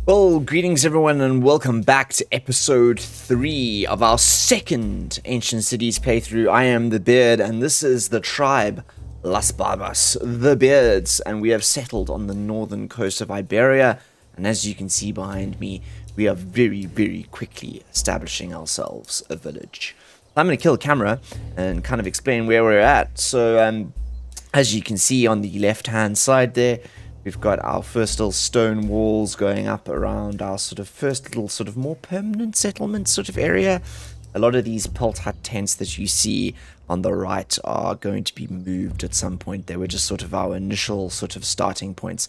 Well, greetings everyone and welcome back to episode 3 of our second Ancient Cities playthrough. I am the Beard and this is the tribe Las Barbas, the Beards, and we have settled on the northern coast of Iberia, and as you can see behind me, we are very quickly establishing ourselves a village. I'm going to kill the camera and kind of explain where we're at. So, as you can see on the left hand side there, we've got our first little stone walls going up around our sort of first little sort of more permanent settlement sort of area. A lot of these pelt hut tents that you see on the right are going to be moved at some point. They were just sort of our initial sort of starting points.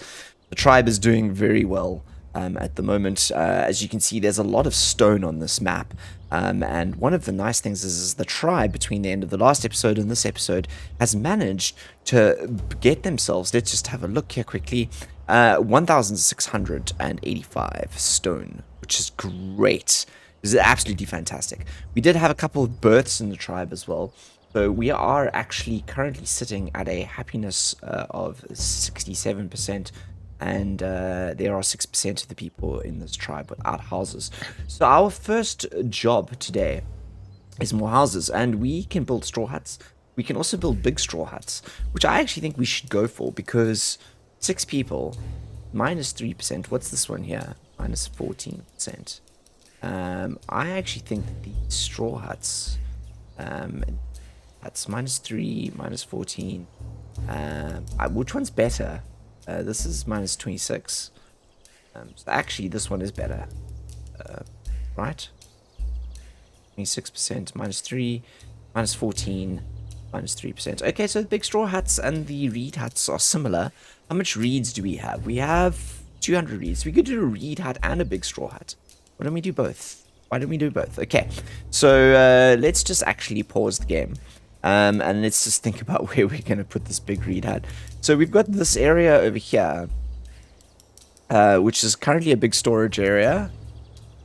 The tribe is doing very well at the moment. As you can see, there's a lot of stone on this map. And one of the nice things is the tribe, between the end of the last episode and this episode, has managed to get themselves, let's just have a look here quickly, 1,685 stone, which is great. This is absolutely fantastic. We did have a couple of births in the tribe as well. So we are actually currently sitting at a happiness of 67%. And there are 6% of the people in this tribe without houses. So our first job today is more houses, and we can build straw huts. We can also build big straw huts, which I actually think we should go for, because 6 people minus 3%. What's this one here? Minus 14%. I actually think that the straw huts, that's minus 3, minus 14. Which one's better? This is minus 26. So actually, this one is better. Right? 26%, minus 3, minus 14, minus 3%. Okay, so the big straw huts and the reed huts are similar. How much reeds do we have? We have 200 reeds. We could do a reed hut and a big straw hut. Why don't we do both? Why don't we do both? Okay, so let's just actually pause the game. And let's just think about where we're going to put this big reed hut. So we've got this area over here, which is currently a big storage area.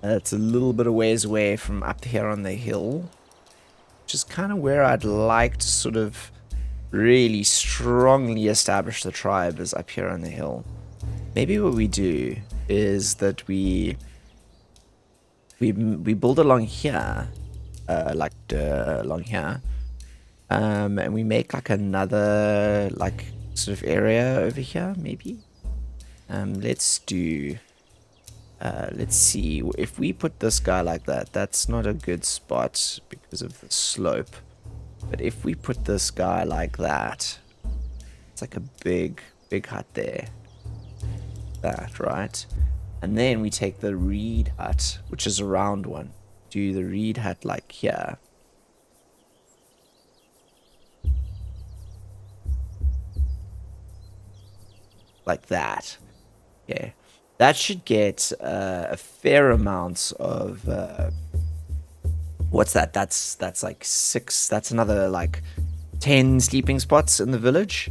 It's a little bit of ways away from up here on the hill, which is kind of where I'd like to sort of really strongly establish the tribe, is up here on the hill. Maybe what we do is that we build along here, along here. And we make like another like sort of area over here, maybe. Let's do, let's see, if we put this guy like that, that's not a good spot because of the slope. But if we put this guy like that, it's like a big hut there. That, right? And then we take the reed hut, which is a round one, do the reed hut like here. Like that. Okay, that should get a fair amount of what's that? That's like 6. That's another like 10 sleeping spots in the village,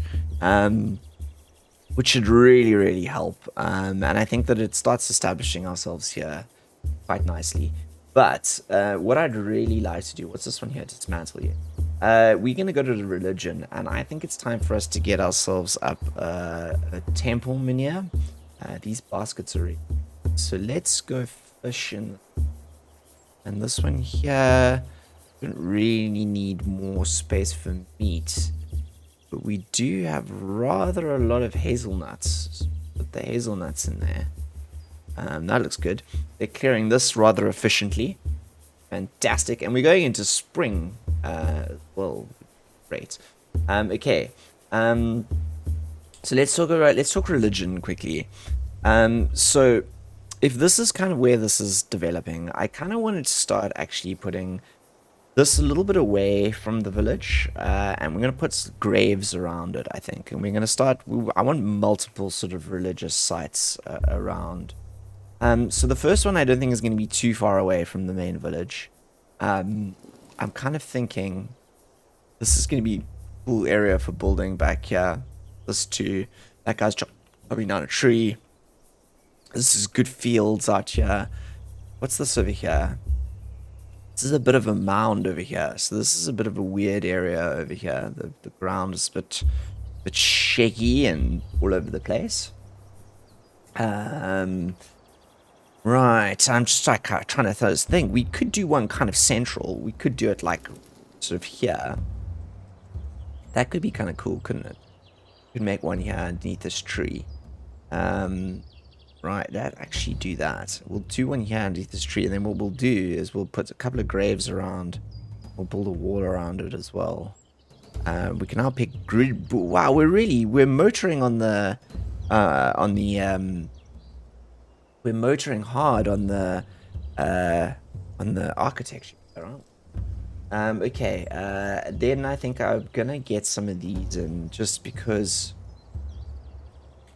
which should really help. And I think that it starts establishing ourselves here quite nicely. But what I'd really like to do, what's this one here? Dismantle you. We're going to go to the religion, and I think it's time for us to get ourselves up a temple menhir. These baskets are ready. So let's go fishing. And this one here, don't really need more space for meat. But we do have rather a lot of hazelnuts. Put the hazelnuts in there. That looks good. They're clearing this rather efficiently. Fantastic. And we're going into spring. Well, great. Okay. So let's talk religion quickly. So if this is kind of where this is developing, I kind of wanted to start actually putting this a little bit away from the village, and we're going to put graves around it, I think. And we're going to start, I want multiple sort of religious sites around. So the first one I don't think is going to be too far away from the main village. I'm kind of thinking this is going to be a cool area for building back here. This too. That guy's chopping down a tree. This is good fields out here. What's this over here? This is a bit of a mound over here. So this is a bit of a weird area over here. The ground is a bit shaky and all over the place. Right, I'm just like trying to think. We could do one kind of central. We could do it like sort of here. That could be kind of cool, couldn't it? Could make one here underneath this tree. Um, right, that actually do that. We'll do one here underneath this tree, and then what we'll do is we'll put a couple of graves around. We'll build a wall around it as well. We can now pick grid. Wow, we're motoring we're motoring hard on the architecture, aren't we? Okay, then I think I'm gonna get some of these in just because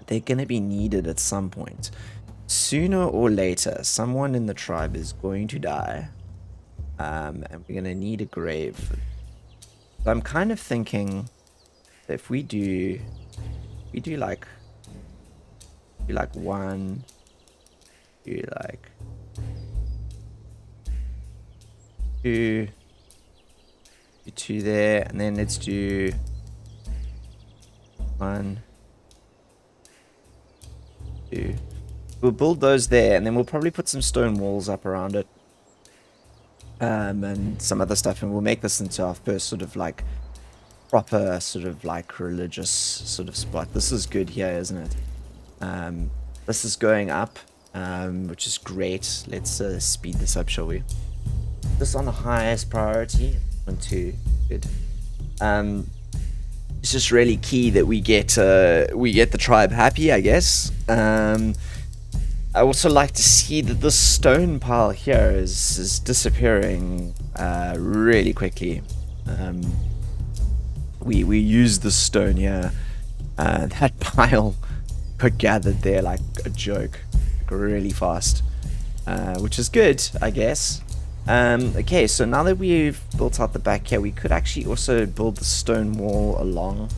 they're gonna be needed at some point. Sooner or later, someone in the tribe is going to die, and we're gonna need a grave. So I'm kind of thinking that if we do like one, do like two, do two there, and then let's do one, two. We'll build those there, and then we'll probably put some stone walls up around it, and some other stuff, and we'll make this into our first sort of like proper sort of like religious sort of spot. This is good here, isn't it? This is going up, which is great. Let's speed this up, shall we? This on the highest priority. 1, 2, good. It's just really key that we get the tribe happy, I guess. I also like to see that this stone pile here is disappearing really quickly. We use the stone here. That pile got gathered there like a joke, like really fast, which is good, I guess. Okay, so now that we've built out the back here, we could actually also build the stone wall along.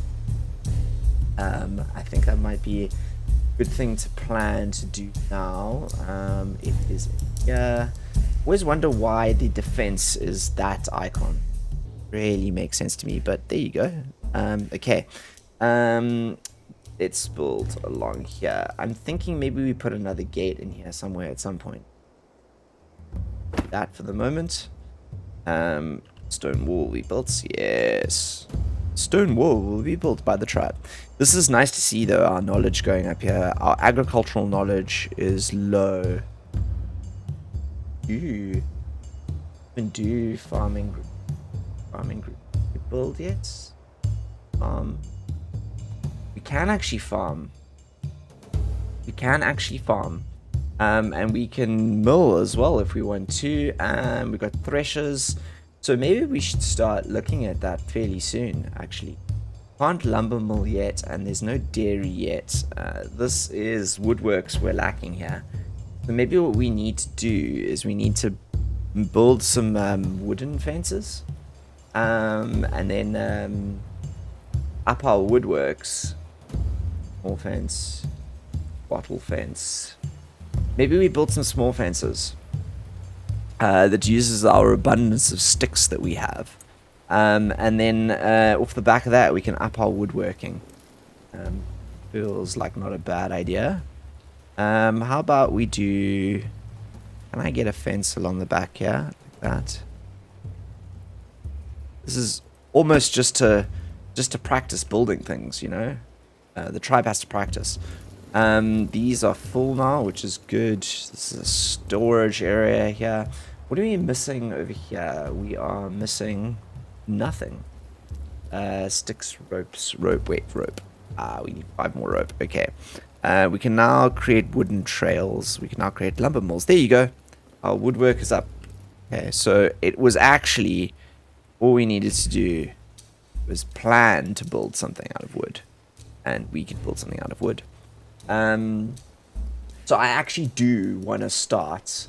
I think that might be a good thing to plan to do now. It is here. Always wonder why the defense is that icon. Really makes sense to me, but there you go. Okay. Let's build along here. I'm thinking maybe we put another gate in here somewhere at some point. That for the moment. Stone wall will be built. Yes. Stone wall will be built by the tribe. This is nice to see, though, our knowledge going up here. Our agricultural knowledge is low. Ooh. Even do farming group. Farming group. We build yet? We can actually farm. We can actually farm. And we can mill as well if we want to. And we've got threshers. So maybe we should start looking at that fairly soon, actually. Can't lumber mill yet, and there's no dairy yet. This is woodworks we're lacking here. So maybe what we need to do is we need to build some wooden fences. And then up our woodworks. Small fence. Bottle fence. Maybe we build some small fences that uses our abundance of sticks that we have. And then off the back of that, we can up our woodworking. Feels like not a bad idea. How about we do... Can I get a fence along the back here? Like that. This is almost just to practice building things, you know? The tribe has to practice. These are full now, which is good. This is a storage area here. What are we missing over here? We are missing nothing. Sticks, ropes, rope. Wait, rope. We need 5 more rope. Okay. We can now create wooden trails. We can now create lumber mills. There you go. Our woodwork is up. Okay, so it was actually all we needed to do was plan to build something out of wood, and we can build something out of wood. So I actually do want to start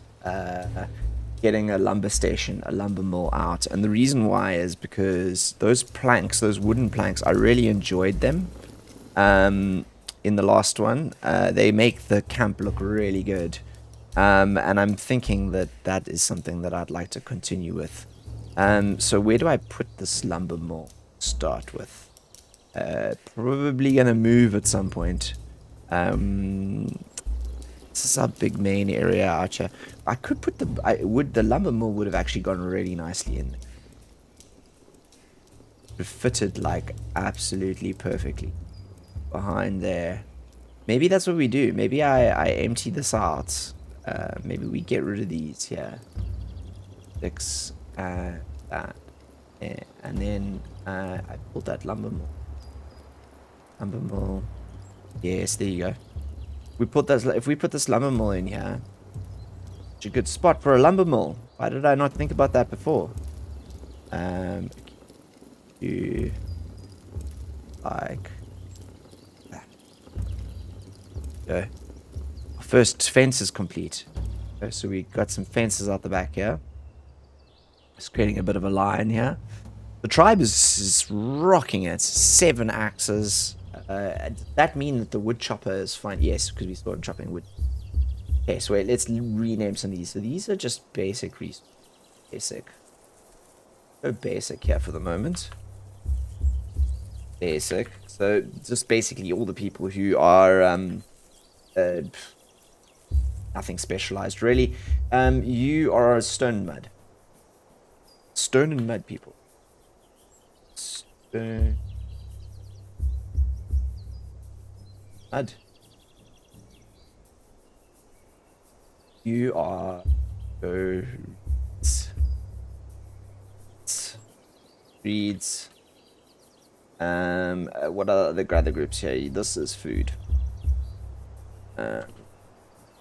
getting a lumber station, a lumber mill out. And the reason why is because those planks, those wooden planks, I really enjoyed them in the last one. They make the camp look really good. And I'm thinking that that is something that I'd like to continue with. So where do I put this lumber mill? Start with? Probably going to move at some point. Let's This is our big main area out here. I could put the lumber mill would have actually gone really nicely in there. It fitted like absolutely perfectly behind there. Maybe that's what we do. Maybe I empty this out. Maybe we get rid of these here. Six, that. Yeah. And then I pulled that lumber mill. Lumber mill. Yes, there you go. We put this. If we put this lumber mill in here, it's a good spot for a lumber mill. Why did I not think about that before? You like that. Okay. Our first fence is complete. Okay, so we got some fences out the back here. Just creating a bit of a line here. The tribe is rocking it. 7 axes. Does that mean that the wood chopper is fine? Yes, because we started chopping wood. Okay, so wait, let's rename some of these. So these are just basic basic. Go basic here for the moment. Basic. So just basically all the people who are nothing specialized really. You are stone and mud. Stone and mud people. Stone. Mud. You are goats. Reeds. What are the other groups here? This is food.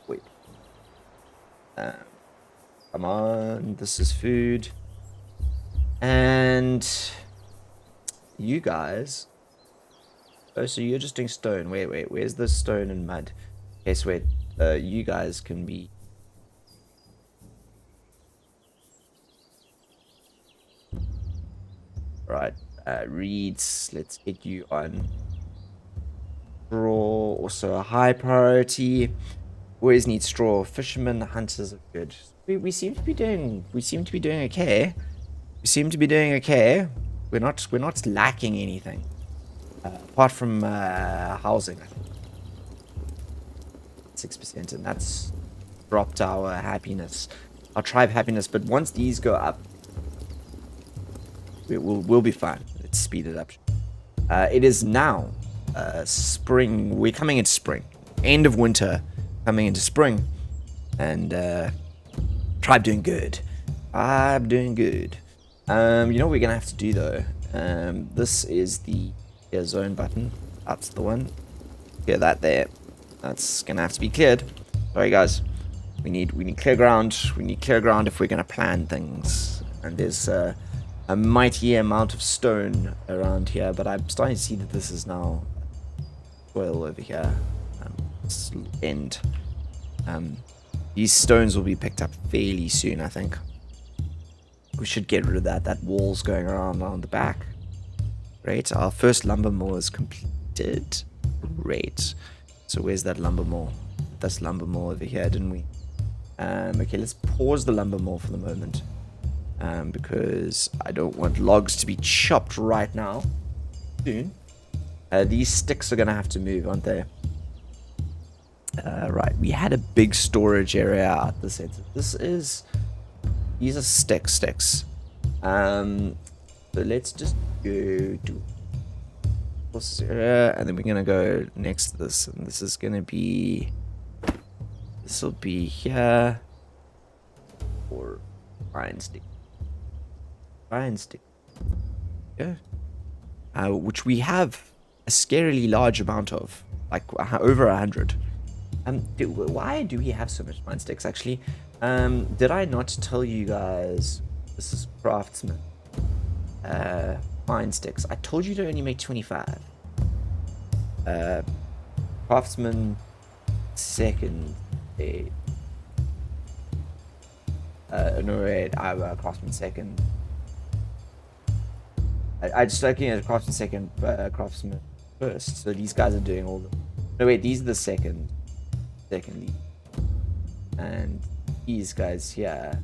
Wait. Come on, this is food. And you guys. Oh, so you're just doing stone. Wait, where's the stone and mud? Okay, so wait, you guys can be... Right, reeds, let's get you on straw, also a high priority. Always need straw. Fishermen, hunters are good. We seem to be doing okay. We seem to be doing okay. We're not lacking anything. Apart from housing, I think. 6%, and that's dropped our happiness. Our tribe happiness, but once these go up, we'll be fine. Let's speed it up. It is now spring. We're coming into spring. End of winter, coming into spring. And tribe doing good. Tribe doing good. You know what we're gonna have to do though? This is the zone button. That's the one. Clear that there. That's gonna have to be cleared. Sorry guys. We need clear ground. We need clear ground if we're gonna plan things. And there's a mighty amount of stone around here, but I'm starting to see that this is now soil over here. End. These stones will be picked up fairly soon, I think. We should get rid of that. That wall's going around on the back. Great. Our first lumber mill is completed. Great. So where's that lumber mill? That's lumber mill over here, didn't we? Okay, let's pause the lumber mill for the moment. Because I don't want logs to be chopped right now. Soon. These sticks are going to have to move, aren't they? Right, we had a big storage area out this end. These are sticks. So let's just go to this area, and then we're gonna go next to this, and this is gonna be... This will be here. Or iron stick. Yeah. Which we have a scarily large amount of, like over 100. Why do we have so much pine sticks, actually? Did I not tell you guys... This is craftsman. Pine sticks. I told you to only make 25. Craftsman second. No, wait. Craftsman second. I just looking at craftsman second, craftsman first. So these guys are doing all the... No, wait. These are the second. Secondly, and these guys here,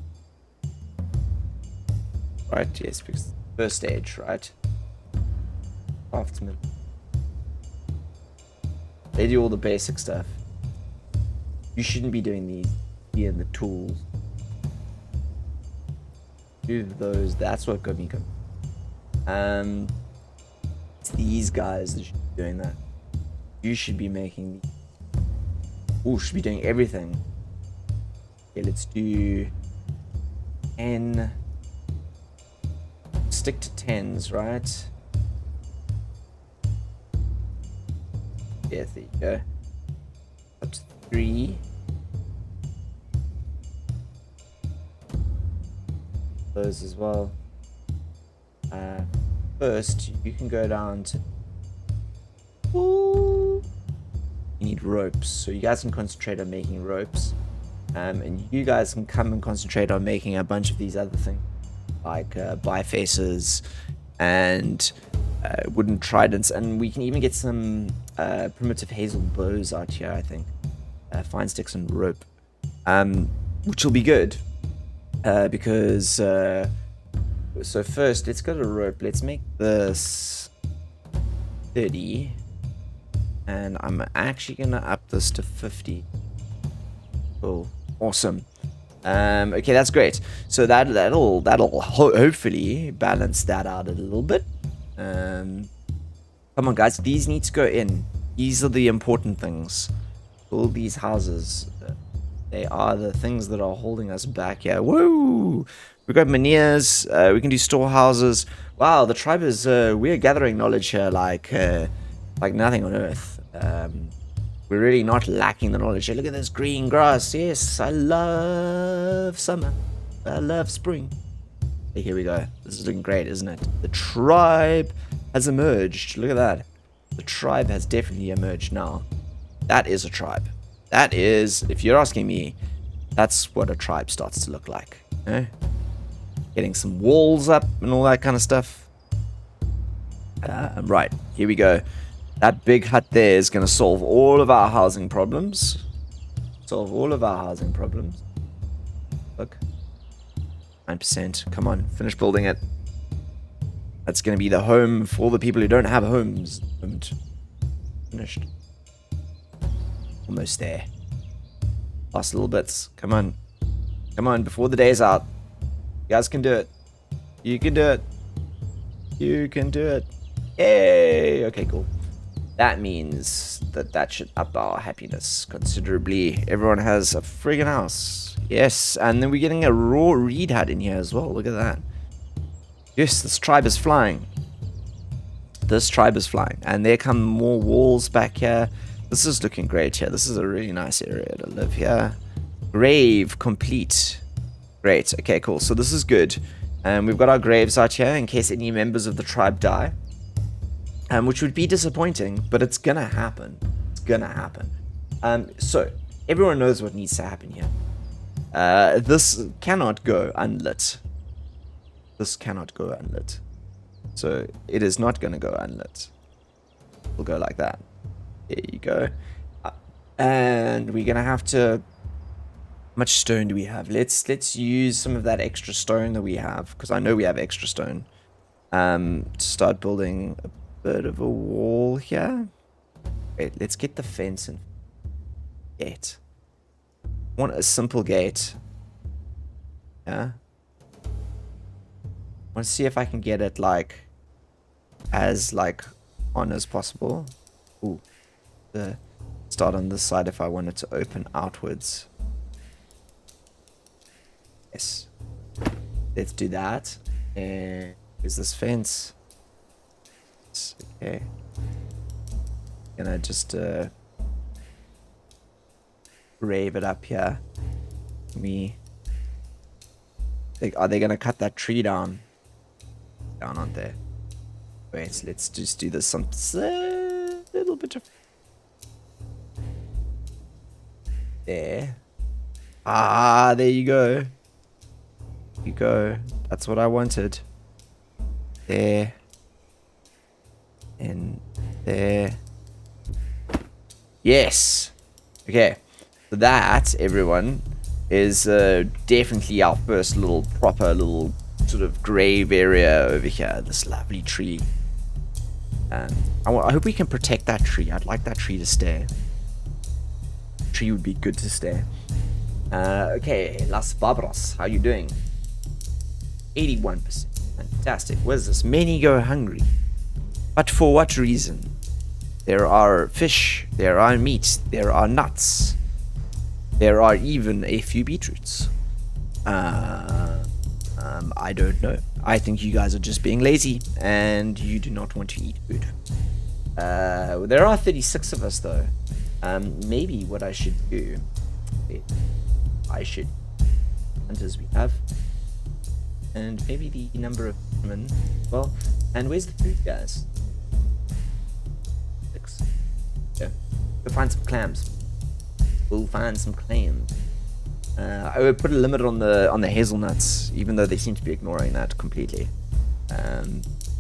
right? Yes, because first stage, right? Craftsmen, they do all the basic stuff. You shouldn't be doing these here in the tools. Do those. That's what got me going. It's these guys that should be doing that. You should be making. Oh, should be doing everything. Okay, let's do 10. Stick to 10s, right? Yeah, there you go. Up to 3. Those as well. First, you can go down to. Ooh. You need ropes, so you guys can concentrate on making ropes, and you guys can come and concentrate on making a bunch of these other things, like bifaces and wooden tridents, and we can even get some primitive hazel bows out here. I think fine sticks and rope, which will be good because. So first, let's go to rope. Let's make this 30. And I'm actually going to up this to 50. Cool. Awesome. Okay, that's great. So that'll hopefully balance that out a little bit. Come on, guys. These need to go in. These are the important things. All these houses. They are the things that are holding us back here. Woo! We've got menhirs, we can do storehouses. Wow, the tribe is, we're gathering knowledge here like nothing on earth. We're really not lacking the knowledge here. Look at this green grass. Yes, I love summer. I love spring. Okay, here we go. This is looking great, isn't it? The tribe has emerged. Look at that. The tribe has definitely emerged now. That is a tribe. That is, if you're asking me, that's what a tribe starts to look like. Eh? Getting some walls up and all that kind of stuff. Right, here we go. That big hut there is going to solve all of our housing problems. Solve all of our housing problems. Look. 9%. Come on, finish building it. That's going to be the home for all the people who don't have homes. Finished. Almost there. Last little bits. Come on. Come on, before the day is out. You guys can do it. You can do it. You can do it. Yay! Okay, cool. That means that should up our happiness considerably. Everyone has a friggin' house. Yes, and then we're getting a raw reed hut in here as well. Look at that. Yes, this tribe is flying. This tribe is flying. And there come more walls back here. This is looking great here. This is a really nice area to live here. Grave complete. Great. Okay, cool. So this is good. We've got our graves out here in case any members of the tribe die. Which would be disappointing, but it's gonna happen. It's gonna happen. So, everyone knows what needs to happen here. This cannot go unlit. This cannot go unlit. So, it is not gonna go unlit. We'll go like that. There you go. And we're gonna have to... How much stone do we have? Let's use some of that extra stone that we have, because I know we have extra stone. To start building a bit of a wall here. Wait, let's get the fence and gate. I want a simple gate. Yeah. I want to see if I can get it like as on as possible. Ooh. Start on this side if I want it to open outwards. Yes. Let's do that. And is this fence? Okay. Gonna just rave it up here. Are they gonna cut that tree down? Down on there. Wait, let's just do this some little bit of there. Ah, there you go. You go. That's what I wanted. There. And there. Yes. Okay. So that, everyone, is definitely our first little proper little sort of grave area over here. This lovely tree. I hope we can protect that tree. I'd like that tree to stay. tree would be good to stay. Okay, Las Barbas, how you doing? 81%. Fantastic. What is this? Many go hungry. But for what reason? There are fish, there are meat, there are nuts. There are even a few beetroots. I don't know. I think you guys are just being lazy and you do not want to eat food. There are 36 of us though. Maybe what I should do, I should hunters we have, and maybe the number of women. Well, and where's the food, guys? 6. Yeah, go find some clams. We'll find some clams. I would put a limit on the hazelnuts, even though they seem to be ignoring that completely.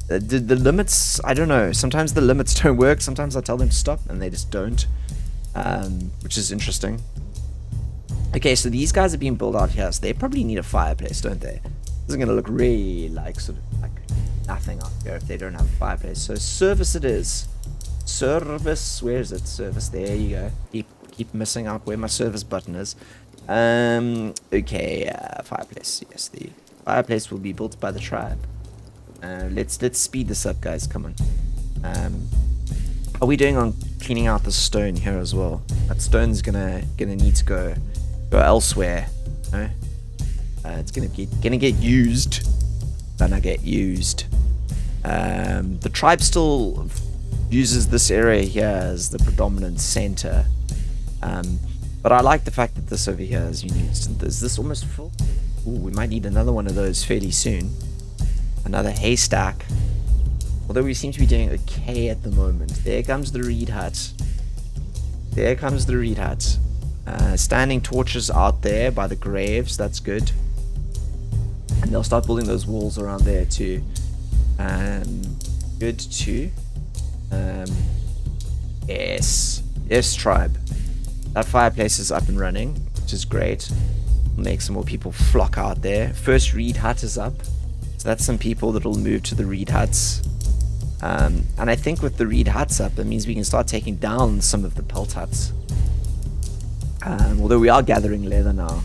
The limits, I don't know. Sometimes the limits don't work. Sometimes I tell them to stop, and they just don't, which is interesting. Okay, so these guys are being built out here, so they probably need a fireplace, don't they? This is gonna look really like sort of like nothing up here if they don't have a fireplace. So service it is. Service, where is it? Service, there you go. Keep missing out where my service button is. Okay, fireplace. Yes, the fireplace will be built by the tribe. Let's speed this up, guys. Come on. Are we doing on cleaning out the stone here as well? That stone's gonna need to go elsewhere. No? It's gonna get used. Gonna get used. The tribe still uses this area here as the predominant center. But I like the fact that this over here is used. Is this almost full? Ooh, we might need another one of those fairly soon. Another haystack. Although we seem to be doing okay at the moment. There comes the reed hut. There comes the reed hut. Standing torches out there by the graves. That's good. And they'll start building those walls around there too. Good too. Yes. Yes, tribe. That fireplace is up and running, which is great. Make some more people flock out there. First reed hut is up. So that's some people that'll move to the reed huts. And I think with the reed huts up, that means we can start taking down some of the pelt huts. Although we are gathering leather now.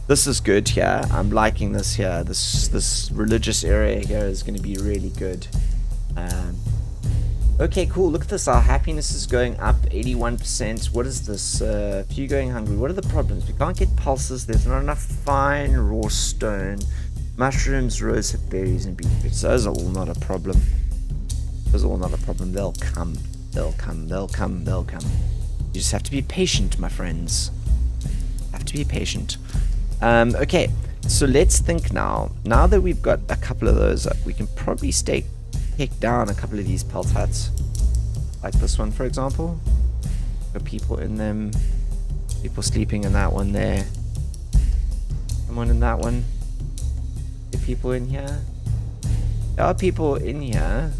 This is good here. I'm liking this here. This religious area here is going to be really good. Okay, cool. Look at this. Our happiness is going up 81%. What is this? Few going hungry. What are the problems? We can't get pulses. There's not enough fine raw stone. Mushrooms, rosehip berries, and beetroots. Those are all not a problem. Those are all not a problem. They'll come. They'll come. They'll come. They'll come. You just have to be patient, my friends. Have to be patient. Okay, so let's think now. Now that we've got a couple of those up, we can probably take down a couple of these pelt huts. Like this one, for example. Got people in them. People sleeping in that one there. Someone in that one. Are there people in here? There are people in here.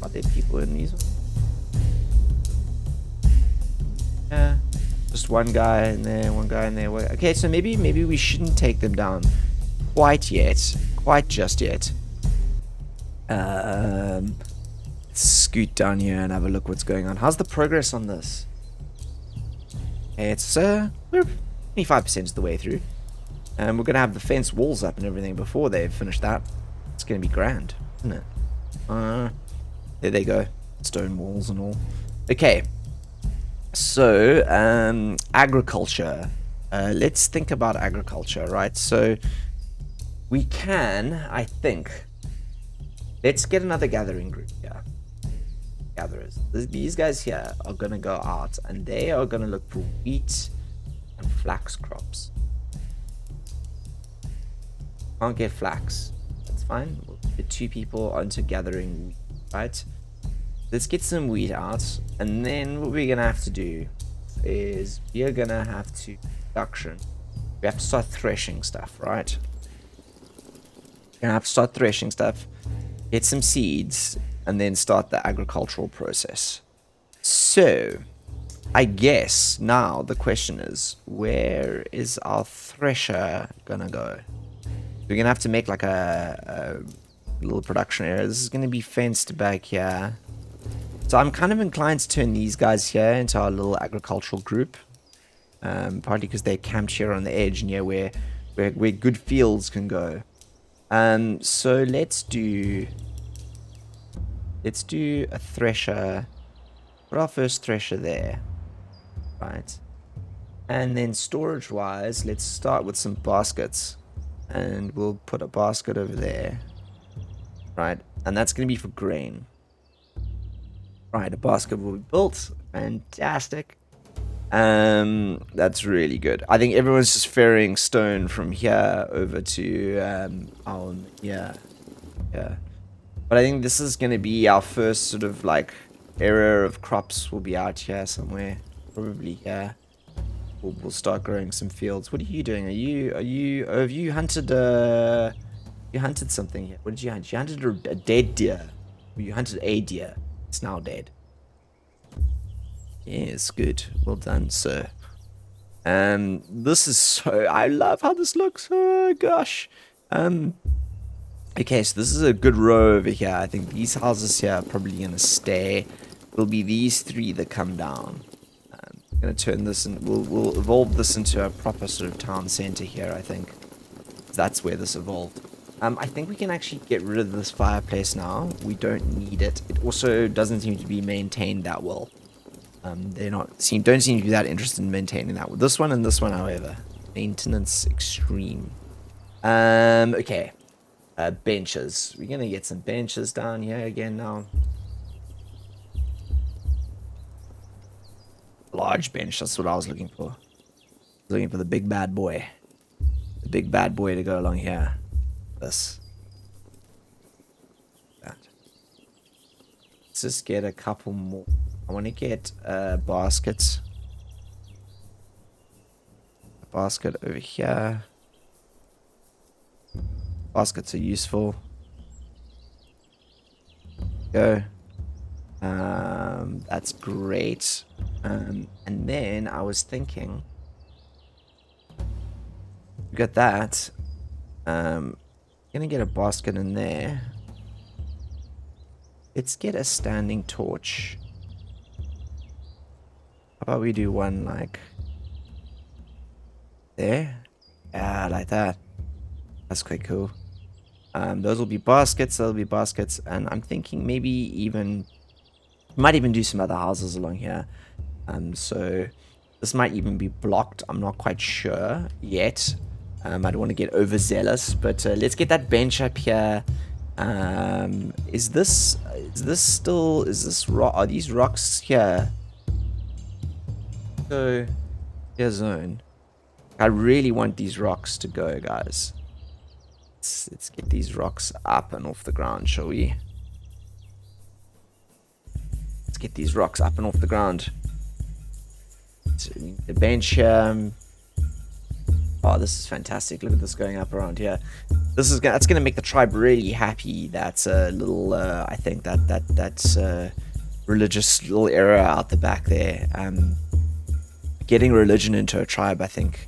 Are there people in these ones? Yeah. Just one guy in there, one guy in there. Okay, so maybe we shouldn't take them down quite yet. Quite just yet. Scoot down here and have a look what's going on. How's the progress on this? Okay, it's we're 25% of the way through. And we're gonna have the fence walls up and everything before they've finished that. It's gonna be grand, isn't it? There they go. Stone walls and all. Okay. So, agriculture. Let's think about agriculture, right? So, we can, I think, let's get another gathering group here. Gatherers. These guys here are going to go out and they are going to look for wheat and flax crops. Can't get flax. That's fine. We'll get 2 people onto gathering wheat, right? Let's get some wheat out, and then what we're going to have to do is we are going to have to production. We have to start threshing stuff, right? We're going to have to start threshing stuff, get some seeds, and then start the agricultural process. So, I guess now the question is, where is our thresher going to go? We're going to have to make like a little production area. This is going to be fenced back here. So I'm kind of inclined to turn these guys here into our little agricultural group. Partly because they're camped here on the edge near where good fields can go. So let's do a thresher. Put our first thresher there, right? And then storage wise, let's start with some baskets, and we'll put a basket over there, right? And that's going to be for grain. Right, a basket will be built. Fantastic. That's really good. I think everyone's just ferrying stone from here over to yeah. But I think this is gonna be our first sort of like area of crops. Will be out here somewhere, probably here. We'll start growing some fields. What are you doing? Have you hunted you hunted something here? What did you hunt? You hunted a dead deer. You hunted a deer. It's now dead. Yes, good. Well done, sir. This is so... I love how this looks. Oh, gosh. Okay, so this is a good row over here. I think these houses here are probably going to stay. It'll be these three that come down. I'm going to turn this and we'll evolve this into a proper sort of town center here, I think. That's where this evolved. I think we can actually get rid of this fireplace now. We don't need it. It also doesn't seem to be maintained that well. They don't seem to be that interested in maintaining that. With this one and this one, however, maintenance extreme. Okay. Benches. We're gonna get some benches down here again now. Large bench. That's what I was looking for. Looking for the big bad boy. The big bad boy to go along here. This. That. Let's just get a couple more. I want to get baskets. A basket over here. Baskets are useful. Go. That's great. And then I was thinking, we got that. Gonna get a basket in there. Let's get a standing torch. How about we do one like there? Yeah, like that. That's quite cool. Those will be baskets, and I'm thinking maybe even might even do some other houses along here. So this might even be blocked. I'm not quite sure yet. I don't want to get overzealous, but let's get that bench up here. Is this rock? Are these rocks here? So, yeah, zone. I really want these rocks to go, guys. Let's get these rocks up and off the ground, shall we? Let's get these rocks up and off the ground. The bench here. Oh, this is fantastic. Look at this going up around here. That's gonna make the tribe really happy. That's a little I think that's religious little area out the back there. Getting religion into a tribe, I think,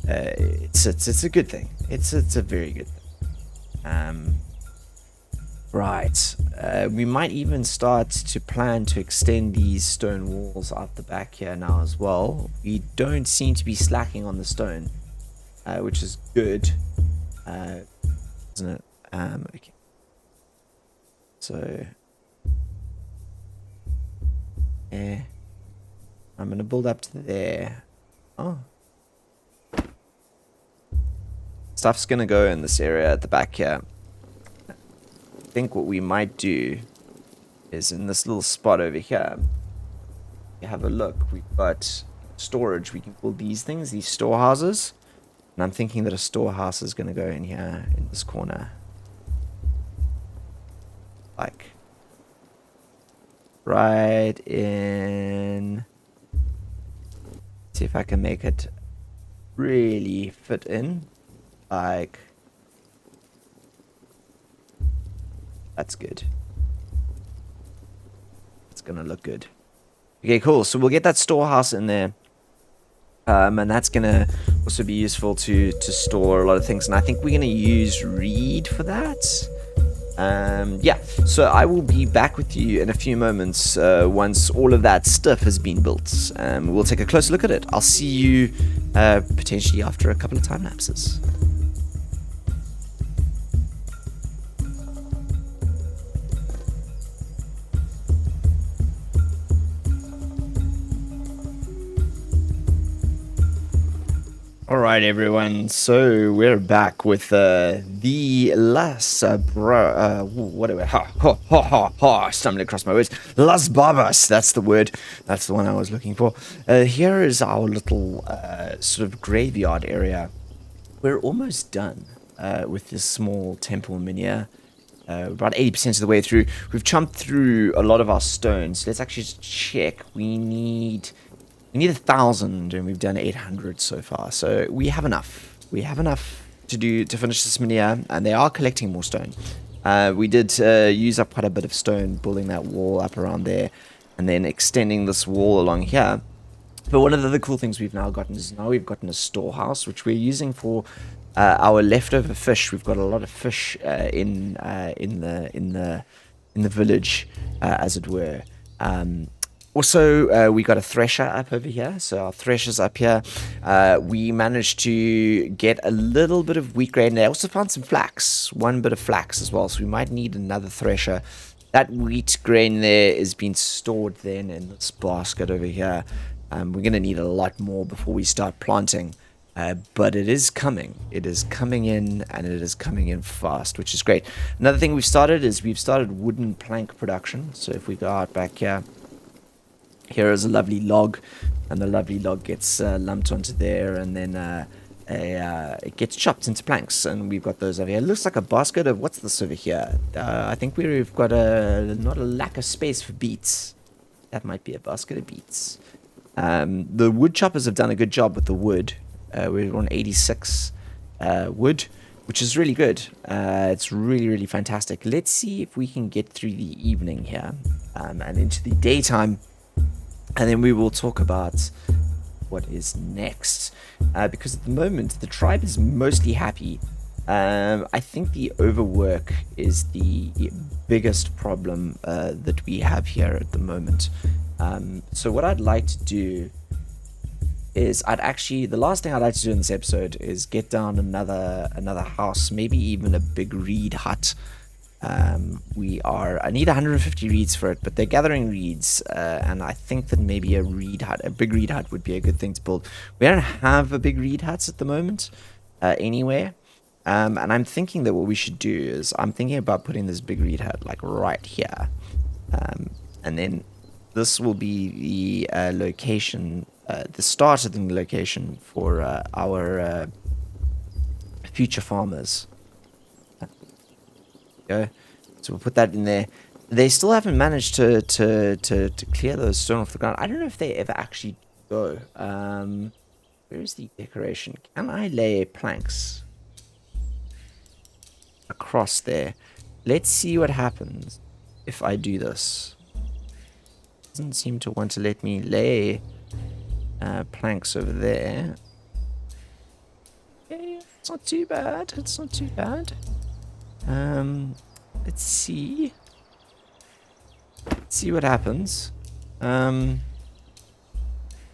it's a good thing. It's a very good thing. Right. We might even start to plan to extend these stone walls out the back here now as well. We don't seem to be slacking on the stone, which is good, isn't it? Okay. So, yeah. I'm going to build up to there. Oh. Stuff's going to go in this area at the back here. I think what we might do is in this little spot over here, you have a look. We've got storage. We can call these things, these storehouses. And I'm thinking that a storehouse is going to go in here in this corner. Like, right in... See if I can make it really fit in. Like, that's good. It's gonna look good. Okay, cool. So we'll get that storehouse in there. And that's gonna also be useful to store a lot of things. And I think we're gonna use reed for that. Yeah, so I will be back with you in a few moments once all of that stuff has been built. We'll take a closer look at it. I'll see you potentially after a couple of time lapses. All right, everyone. So we're back with the Las what do I? Stumbling across my words. Las Barbas. That's the word. That's the one I was looking for. Here is our little sort of graveyard area. We're almost done with this small temple menhir. About 80% of the way through. We've chomped through a lot of our stones. Let's actually just check. We need 1,000, and we've done 800 so far. So we have enough. We have enough to finish this menhir, and they are collecting more stone. We did use up quite a bit of stone building that wall up around there, and then extending this wall along here. But one of the other cool things we've now gotten is we've gotten a storehouse, which we're using for our leftover fish. We've got a lot of fish in the village, as it were. Also, we got a thresher up over here. So our thresher's up here. We managed to get a little bit of wheat grain. I also found some flax, one bit of flax as well. So we might need another thresher. That wheat grain there is being stored then in this basket over here. We're going to need a lot more before we start planting. But it is coming. It is coming in, and it is coming in fast, which is great. Another thing we've started wooden plank production. So if we go out back here, here is a lovely log, and the lovely log gets lumped onto there, and then it gets chopped into planks, and we've got those over here. It looks like a basket of, what's this over here? I think we've got not a lack of space for beets. That might be a basket of beets. The wood choppers have done a good job with the wood. We're on 86 wood, which is really good. It's really, really fantastic. Let's see if we can get through the evening here and into the daytime, and then we will talk about what is next. Because at the moment, the tribe is mostly happy. I think the overwork is the biggest problem that we have here at the moment. So what I'd like to do is the last thing I'd like to do in this episode is get down another house, maybe even a big reed hut. I need 150 reeds for it, but they're gathering reeds, and I think that maybe a big reed hut would be a good thing to build. We don't have a big reed hut at the moment anywhere, and I'm thinking that what we should do is I'm thinking about putting this big reed hut like right here, and then this will be the location, the start of the location for our future farmers. Go. So we'll put that in there. They still haven't managed to clear those stone off the ground. I don't know if they ever actually go. Where is the decoration? Can I lay planks across there? Let's see what happens if I do this. Doesn't seem to want to let me lay planks over there. Okay, it's not too bad. It's not too bad. Let's see. Let's see what happens. Will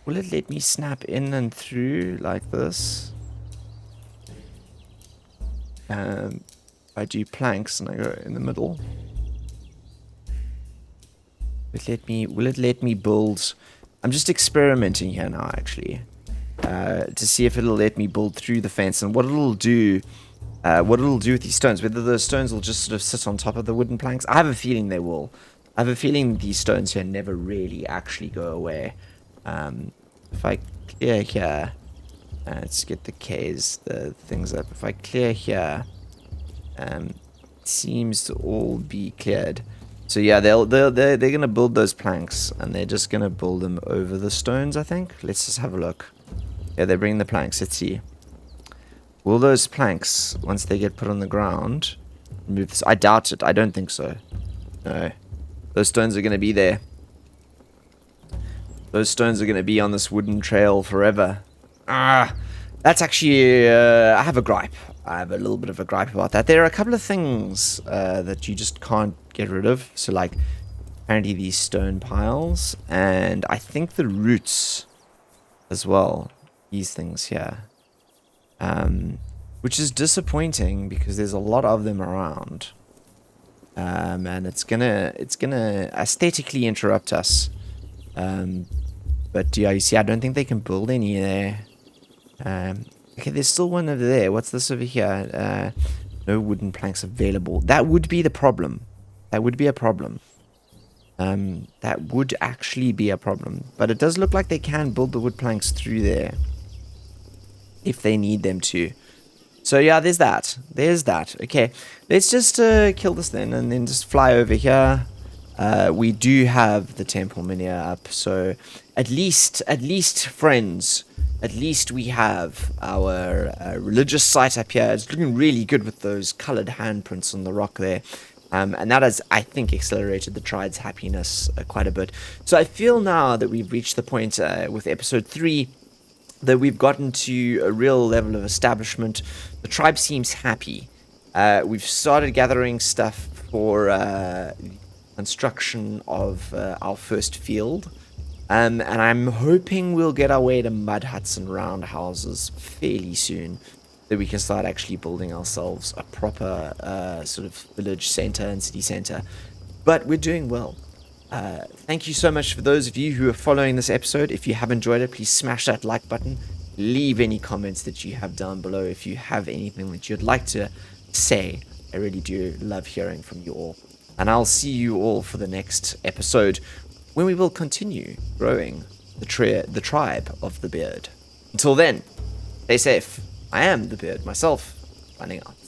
it let me snap in and through like this? I do planks and I go in the middle. Will it let me build? I'm just experimenting here now, actually, to see if it'll let me build through the fence, and what it'll do with these stones. Whether those stones will just sort of sit on top of the wooden planks. I have a feeling they will. I have a feeling these stones here never really actually go away. If I clear here, let's get the things up. If I clear here, it seems to all be cleared. So yeah, they're gonna build those planks, and they're just gonna build them over the stones, I think. Let's just have a look. Yeah, they're bringing the planks. Let's see. Will those planks, once they get put on the ground, move this? I doubt it. I don't think so. No. Those stones are gonna be there. Those stones are gonna be on this wooden trail forever. That's actually, I have a gripe. I have a little bit of a gripe about that. There are a couple of things that you just can't get rid of. So, like, apparently these stone piles, and I think the roots as well. These things here. Which is disappointing because there's a lot of them around. And it's gonna aesthetically interrupt us. But yeah, you see, I don't think they can build any there. Okay, there's still one over there. What's this over here? No wooden planks available. That would be the problem. That would be a problem. That would actually be a problem. But it does look like they can build the wood planks through there, if they need them to. So yeah, there's that. There's that. Okay, let's just kill this then, and then just fly over here. We do have the temple menhir up, so at least friends, at least we have our religious site up here. It's looking really good with those colored handprints on the rock there. And that has, I think, accelerated the tribe's happiness quite a bit. So I feel now that we've reached the point with episode 3 that we've gotten to a real level of establishment. The tribe seems happy. We've started gathering stuff for construction of our first field. And I'm hoping we'll get our way to mud huts and round houses fairly soon, that we can start actually building ourselves a proper sort of village center and city center. But we're doing well. Thank you so much for those of you who are following this episode. If you have enjoyed it, please smash that like button. Leave any comments that you have down below if you have anything that you'd like to say. I really do love hearing from you all. And I'll see you all for the next episode, when we will continue growing the tribe of the beard. Until then, stay safe. I am the beard myself, signing out.